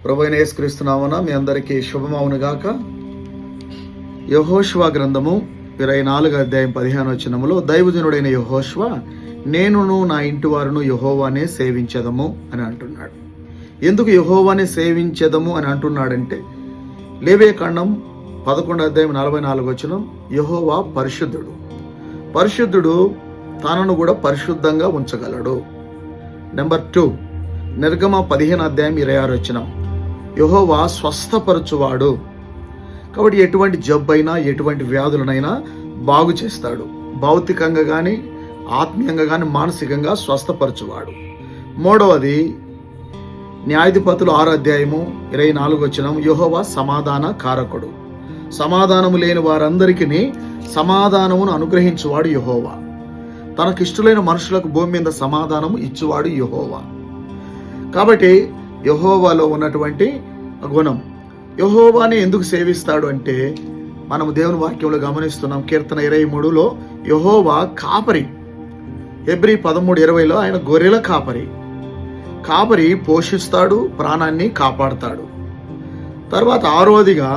ప్రభువైన యేసుక్రీస్తు నామమున మీ అందరికీ శుభమవును గాక. యెహోషువ గ్రంథము 24వ అధ్యాయం 15వ వచనములో దైవజనుడైన యెహోషువ, నేనును నా ఇంటి వారును యెహోవానే సేవించెదము అని అంటున్నాడు. ఎందుకు యెహోవానే సేవించెదము అని అంటున్నాడంటే, లేవియకాండం 11వ అధ్యాయం 44వ వచనం, యెహోవా పరిశుద్ధుడు, పరిశుద్ధుడు తనను కూడా పరిశుద్ధంగా ఉంచగలడు. నెంబర్ 2, నిర్గమ 15వ అధ్యాయం 26వ వచనం, యెహోవా స్వస్థపరచువాడు. కాబట్టి ఎటువంటి జబ్బైనా ఎటువంటి వ్యాధులనైనా బాగు చేస్తాడు. భౌతికంగా కానీ ఆత్మీయంగా కానీ మానసికంగా స్వస్థపరచువాడు. మూడవది న్యాయాధిపతులు 6వ అధ్యాయము 24వ వచనం, యెహోవా సమాధాన కారకుడు. సమాధానము లేని వారందరికీ సమాధానమును అనుగ్రహించువాడు యెహోవా. తనకిష్టులైన మనుషులకు భూమి మీద సమాధానము ఇచ్చువాడు యెహోవా. కాబట్టి యెహోవాలో ఉన్నటువంటి గుణం, యెహోవాని ఎందుకు సేవిస్తాడు అంటే, మనము దేవుని వాక్యంలో గమనిస్తున్నాం. కీర్తన 23లో యెహోవా కాపరి, హెబ్రీ 13:20లో ఆయన గొర్రెల కాపరి. కాపరి పోషిస్తాడు, ప్రాణాన్ని కాపాడుతాడు. తర్వాత 6వదిగా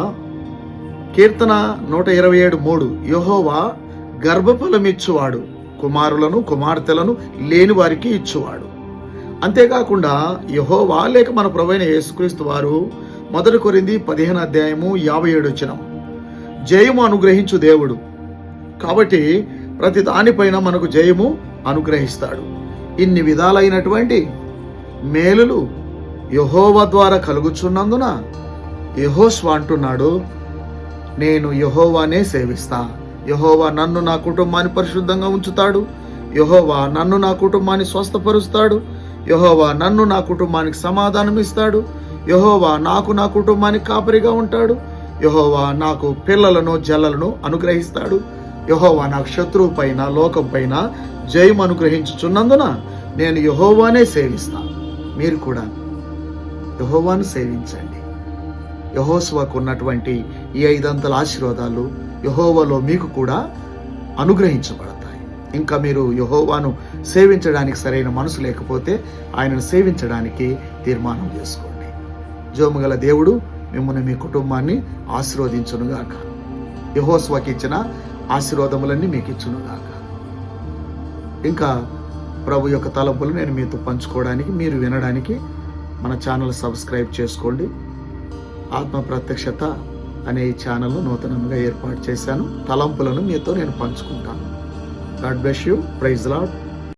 కీర్తన 127:3, యెహోవా గర్భఫలమిచ్చువాడు, కుమారులను కుమార్తెలను లేని వారికి ఇచ్చువాడు. అంతేకాకుండా యెహోవా లేక మన ప్రభువైన యేసుక్రీస్తు వారు 1 కొరింథీ 15వ అధ్యాయము 57వ వచనం, జయము అనుగ్రహించు దేవుడు. కాబట్టి ప్రతి దానిపైన మనకు జయము అనుగ్రహిస్తాడు. ఇన్ని విధాలైనటువంటి మేలులు యెహోవా ద్వారా కలుగుచున్నందున యెహోషువ అంటున్నాడు, నేను యెహోవానే సేవిస్తా. యెహోవా నన్ను నా కుటుంబాన్ని పరిశుద్ధంగా ఉంచుతాడు. యెహోవా నన్ను నా కుటుంబాన్ని స్వస్థపరుస్తాడు. యెహోవా నన్ను నా కుటుంబానికి సమాధానం ఇస్తాడు. యెహోవా నాకు నా కుటుంబానికి కాపరిగా ఉంటాడు. యెహోవా నాకు పిల్లలను జల్లలను అనుగ్రహిస్తాడు. యెహోవా నాకు శత్రువు పైన లోకం పైన జయం అనుగ్రహించుచున్నందున నేను యెహోవానే సేవిస్తా. మీరు కూడా యెహోవాను సేవించండి. యెహోషువకు ఉన్నటువంటి ఈ 5 అంతల ఆశీర్వాదాలు యెహోవాలో మీకు కూడా అనుగ్రహించబడతాయి. ఇంకా మీరు యెహోవాను సేవించడానికి సరైన మనసు లేకపోతే ఆయనను సేవించడానికి తీర్మానం చేసుకోండి. జోముగల దేవుడు మిమ్మల్ని మీ కుటుంబాన్ని ఆశీర్వదించునుగాక. యెహోషువకి ఇచ్చిన ఆశీర్వాదములన్నీ మీకు ఇచ్చునుగాక. ఇంకా ప్రభు యొక్క తలంపులు నేను మీతో పంచుకోవడానికి, మీరు వినడానికి మన ఛానల్ సబ్స్క్రైబ్ చేసుకోండి. ఆత్మ ప్రత్యక్షత అనే ఈ ఛానల్ను నూతనంగా ఏర్పాటు చేశాను. తలంపులను మీతో నేను పంచుకుంటాను. God bless you. Praise lord.